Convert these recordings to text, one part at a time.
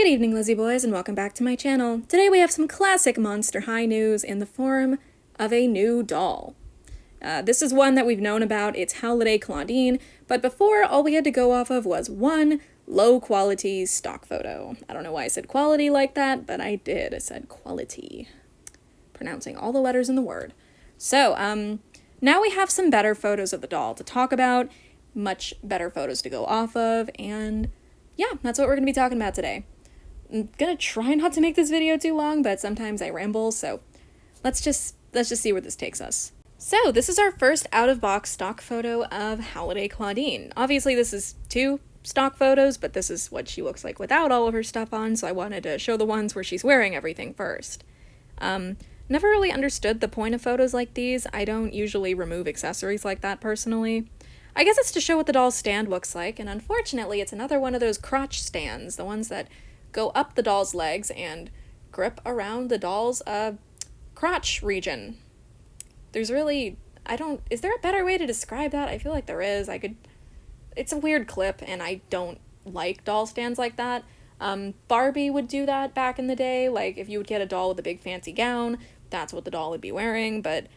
Good evening, Lizzie boys, and welcome back to my channel. Today we have some classic Monster High news in the form of a new doll. This is one that we've known about. It's Howliday Clawdeen, but before, all we had to go off of was one low-quality stock photo. I don't know why I said quality like that, but I did. I said quality. Pronouncing all the letters in the word. So, now we have some better photos of the doll to talk about, much better photos to go off of, and yeah, that's what we're going to be talking about today. I'm gonna try not to make this video too long, but sometimes I ramble, so let's just see where this takes us. So, this is our first out-of-box stock photo of Howliday Clawdeen. Obviously, this is two stock photos, but this is what she looks like without all of her stuff on, so I wanted to show the ones where she's wearing everything first. Never really understood the point of photos like these. I don't usually remove accessories like that, personally. I guess it's to show what the doll's stand looks like, and unfortunately, it's another one of those crotch stands, the ones that go up the doll's legs and grip around the doll's crotch region. There's really, is there a better way to describe that? I feel like there is. It's a weird clip, and I don't like doll stands like that. Barbie would do that back in the day, like if you would get a doll with a big fancy gown, that's what the doll would be wearing, but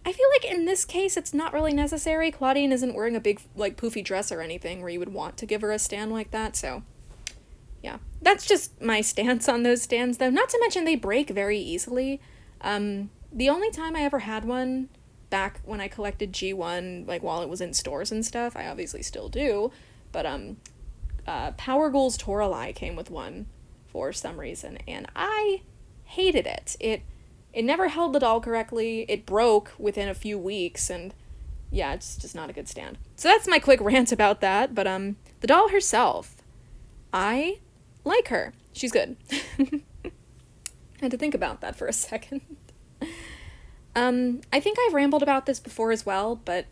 I feel like in this case it's not really necessary. Claudine isn't wearing a big, like, poofy dress or anything where you would want to give her a stand like that, so yeah, that's just my stance on those stands, though. Not to mention they break very easily. The only time I ever had one, back when I collected G1, like, while it was in stores and stuff, I obviously still do, but, Power Ghouls Toralei came with one for some reason, and I hated it. It never held the doll correctly, it broke within a few weeks, and yeah, it's just not a good stand. So that's my quick rant about that, but, the doll herself, I like her. She's good. I had to think about that for a second. I think I've rambled about this before as well, but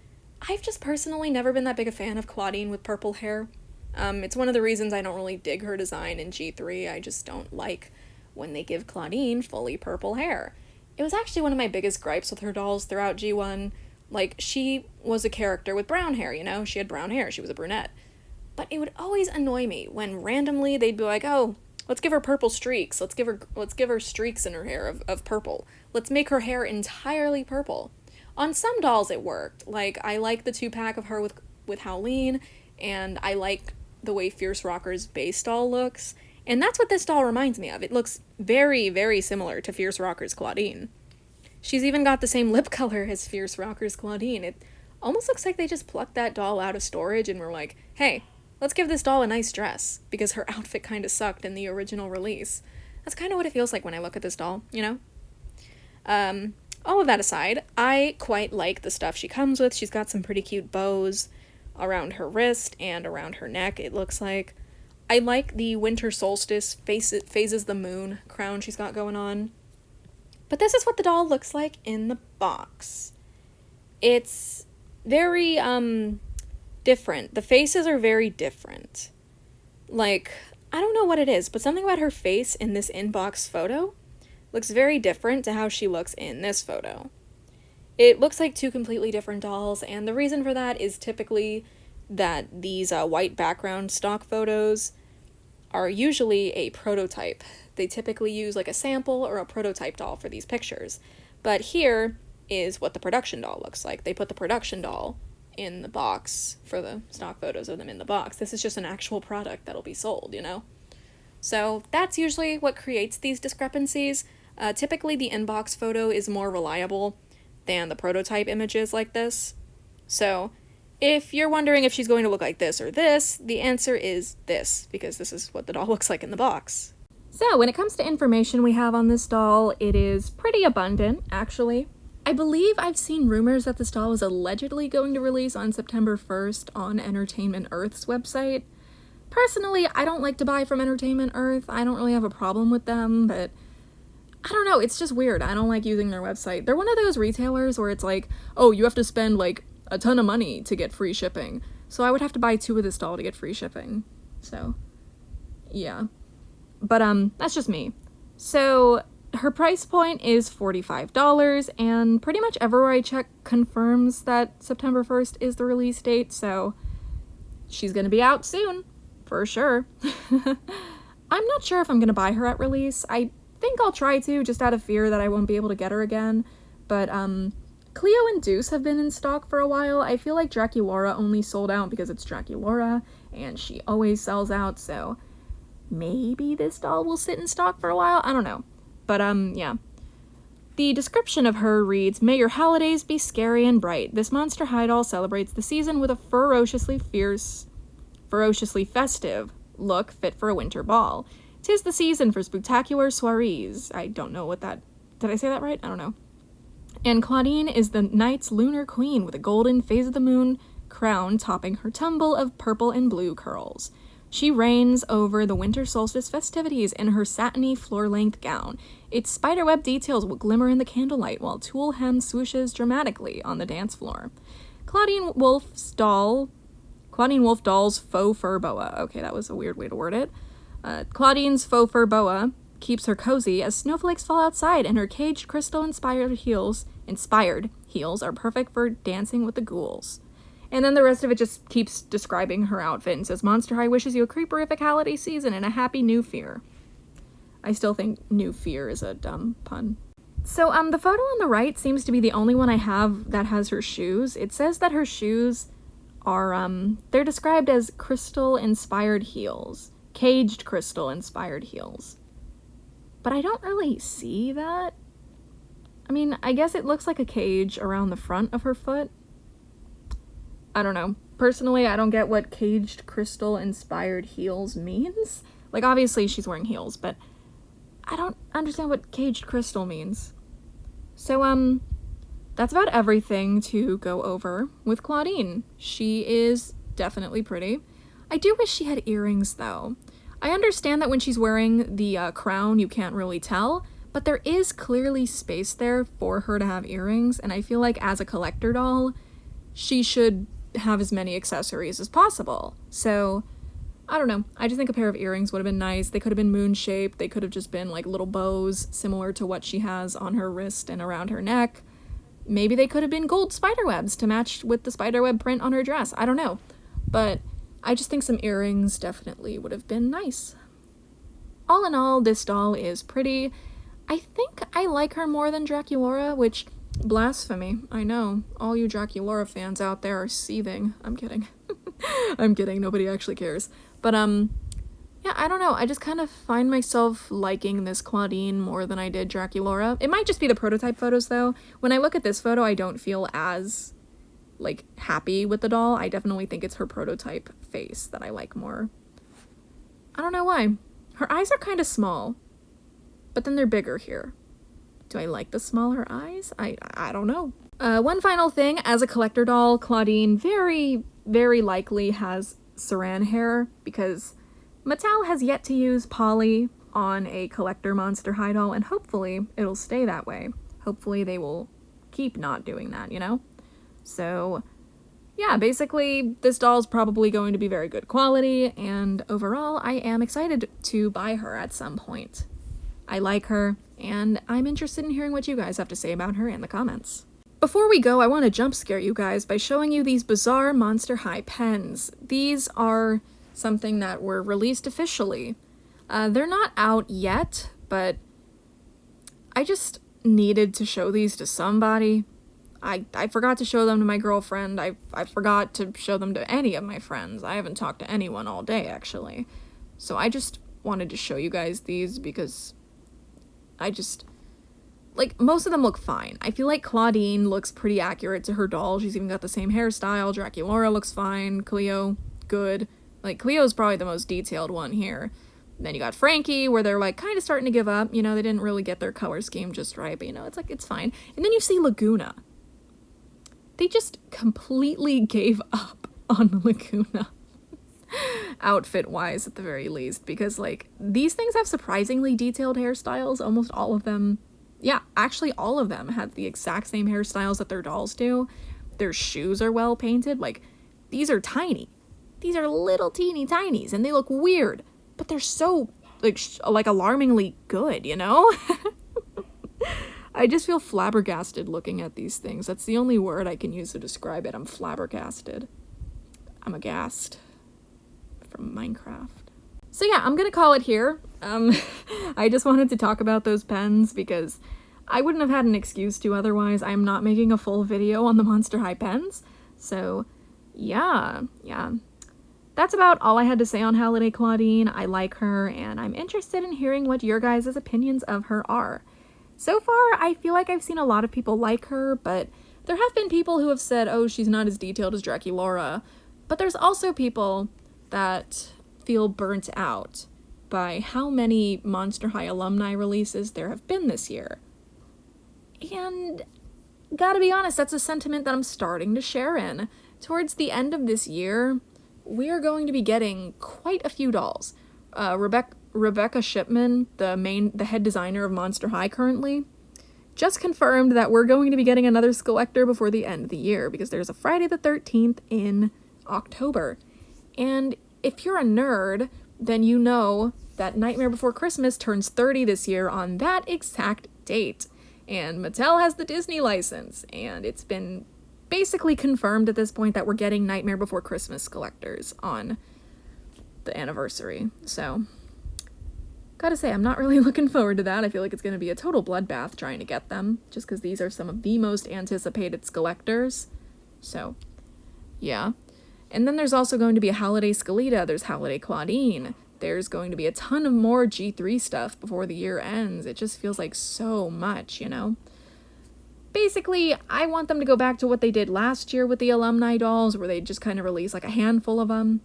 I've just personally never been that big a fan of Claudine with purple hair. It's one of the reasons I don't really dig her design in G3. I just don't like when they give Claudine fully purple hair. It was actually one of my biggest gripes with her dolls throughout G1. Like, she was a character with brown hair, you know? She had brown hair. She was a brunette. But it would always annoy me when randomly they'd be like, oh, let's give her purple streaks. Let's give her streaks in her hair of purple. Let's make her hair entirely purple. On some dolls it worked. Like, I like the 2-pack of her with Howleen, and I like the way Fierce Rocker's base doll looks. And that's what this doll reminds me of. It looks very, very similar to Fierce Rocker's Claudine. She's even got the same lip color as Fierce Rocker's Claudine. It almost looks like they just plucked that doll out of storage and were like, hey, let's give this doll a nice dress, because her outfit kind of sucked in the original release. That's kind of what it feels like when I look at this doll, you know? All of that aside, I quite like the stuff she comes with. She's got some pretty cute bows around her wrist and around her neck, it looks like. I like the winter solstice phases the moon crown she's got going on. But this is what the doll looks like in the box. It's very, different. The faces are very different. Like, I don't know what it is, but something about her face in this inbox photo looks very different to how she looks in this photo. It looks like two completely different dolls, and the reason for that is typically that these white background stock photos are usually a prototype. They typically use like a sample or a prototype doll for these pictures. But here is what the production doll looks like. They put the production doll in the box for the stock photos of them in the box. This is just an actual product that'll be sold, you know? So that's usually what creates these discrepancies. Typically the inbox photo is more reliable than the prototype images like this. So if you're wondering if she's going to look like this or this, the answer is this, because this is what the doll looks like in the box. So when it comes to information we have on this doll, it is pretty abundant, actually. I believe I've seen rumors that this doll is allegedly going to release on September 1st on Entertainment Earth's website. Personally, I don't like to buy from Entertainment Earth. I don't really have a problem with them, but I don't know, it's just weird. I don't like using their website. They're one of those retailers where it's like, oh, you have to spend like a ton of money to get free shipping. So I would have to buy 2 of this doll to get free shipping. So, yeah. But, that's just me. So her price point is $45, and pretty much everywhere I check confirms that September 1st is the release date, so she's gonna be out soon, for sure. I'm not sure if I'm gonna buy her at release. I think I'll try to, just out of fear that I won't be able to get her again. But, Cleo and Deuce have been in stock for a while. I feel like Draculaura only sold out because it's Draculaura, and she always sells out, so maybe this doll will sit in stock for a while? I don't know. But, yeah. The description of her reads, "May your holidays be scary and bright. This Monster High doll celebrates the season with a ferociously festive look fit for a winter ball. 'Tis the season for spectacular soirees." I don't know what that... Did I say that right? I don't know. And Claudine is the night's lunar queen with a golden phase of the moon crown topping her tumble of purple and blue curls. She reigns over the winter solstice festivities in her satiny floor-length gown. Its spiderweb details will glimmer in the candlelight while tulle hem swooshes dramatically on the dance floor. Claudine Wolf doll's faux fur boa. Okay, that was a weird way to word it. Claudine's faux fur boa keeps her cozy as snowflakes fall outside, and her caged crystal-inspired heels are perfect for dancing with the ghouls. And then the rest of it just keeps describing her outfit and says, "Monster High wishes you a creeperific holiday season and a happy new fear." I still think new fear is a dumb pun. So, the photo on the right seems to be the only one I have that has her shoes. It says that her shoes are, they're described as crystal-inspired heels. Caged crystal-inspired heels. But I don't really see that. I mean, I guess it looks like a cage around the front of her foot. I don't know. Personally, I don't get what caged crystal-inspired heels means. Like, obviously she's wearing heels, but I don't understand what caged crystal means. So, that's about everything to go over with Claudine. She is definitely pretty. I do wish she had earrings, though. I understand that when she's wearing the crown, you can't really tell, but there is clearly space there for her to have earrings, and I feel like as a collector doll, she should have as many accessories as possible. So, I don't know. I just think a pair of earrings would have been nice. They could have been moon-shaped. They could have just been like little bows, similar to what she has on her wrist and around her neck. Maybe they could have been gold spiderwebs to match with the spiderweb print on her dress. I don't know. But I just think some earrings definitely would have been nice. All in all, this doll is pretty. I think I like her more than Draculaura, which, blasphemy. I know. All you Draculaura fans out there are seething. I'm kidding. I'm kidding. Nobody actually cares. But, yeah, I don't know. I just kind of find myself liking this Claudine more than I did Draculaura. It might just be the prototype photos, though. When I look at this photo, I don't feel as, like, happy with the doll. I definitely think it's her prototype face that I like more. I don't know why. Her eyes are kind of small, but then they're bigger here. Do I like the smaller eyes? I don't know. One final thing, as a collector doll, Claudine very, very likely has Saran hair, because Mattel has yet to use poly on a collector Monster High doll, and hopefully it'll stay that way. Hopefully they will keep not doing that, you know? So, yeah, basically, this doll's probably going to be very good quality, and overall, I am excited to buy her at some point. I like her, and I'm interested in hearing what you guys have to say about her in the comments. Before we go, I want to jump scare you guys by showing you these bizarre Monster High pens. These are something that were released officially. They're not out yet, but I just needed to show these to somebody. I forgot to show them to my girlfriend. I forgot to show them to any of my friends. I haven't talked to anyone all day, actually. So I just wanted to show you guys these because like, most of them look fine. I feel like Claudine looks pretty accurate to her doll. She's even got the same hairstyle. Draculaura looks fine. Cleo, good. Like, Cleo's probably the most detailed one here. And then you got Frankie, where they're, like, kind of starting to give up. You know, they didn't really get their color scheme just right, but, you know, it's like, it's fine. And then you see Laguna. They just completely gave up on Laguna. Outfit-wise, at the very least. Because, like, these things have surprisingly detailed hairstyles. Almost all of them. Yeah, actually all of them have the exact same hairstyles that their dolls do. Their shoes are well painted. Like, these are tiny. These are little teeny tinies, and they look weird. But they're so, like alarmingly good, you know? I just feel flabbergasted looking at these things. That's the only word I can use to describe it. I'm flabbergasted. I'm aghast. From Minecraft. So yeah, I'm gonna call it here. I just wanted to talk about those pens because I wouldn't have had an excuse to otherwise. I'm not making a full video on the Monster High pens. So yeah. That's about all I had to say on Howliday Clawdeen. I like her, and I'm interested in hearing what your guys' opinions of her are. So far, I feel like I've seen a lot of people like her, but there have been people who have said, oh, she's not as detailed as Draculaura. But there's also people that feel burnt out by how many Monster High alumni releases there have been this year. And gotta be honest, that's a sentiment that I'm starting to share in. Towards the end of this year, we are going to be getting quite a few dolls. Rebecca Shipman, the head designer of Monster High currently, just confirmed that we're going to be getting another Skelector before the end of the year because there's a Friday the 13th in October. And if you're a nerd, then you know that Nightmare Before Christmas turns 30 this year on that exact date. And Mattel has the Disney license, and it's been basically confirmed at this point that we're getting Nightmare Before Christmas Skelectors on the anniversary. So, gotta say, I'm not really looking forward to that. I feel like it's gonna be a total bloodbath trying to get them, just because these are some of the most anticipated Skelectors. So, yeah. And then there's also going to be a Howliday Skeleta, there's Howliday Clawdeen, there's going to be a ton of more G3 stuff before the year ends. It just feels like so much, you know? Basically, I want them to go back to what they did last year with the alumni dolls, where they just kind of released like a handful of them,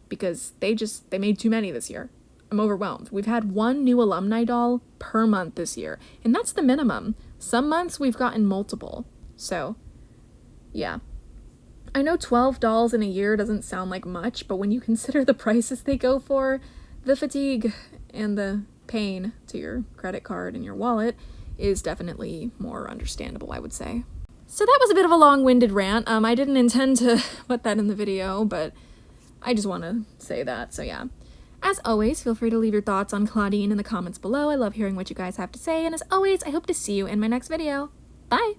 because they made too many this year. I'm overwhelmed. We've had one new alumni doll per month this year, and that's the minimum. Some months we've gotten multiple. So, yeah. I know 12 dolls in a year doesn't sound like much, but when you consider the prices they go for, the fatigue and the pain to your credit card and your wallet is definitely more understandable, I would say. So that was a bit of a long-winded rant. I didn't intend to put that in the video, but I just want to say that, so yeah. As always, feel free to leave your thoughts on Claudine in the comments below. I love hearing what you guys have to say, and as always, I hope to see you in my next video. Bye!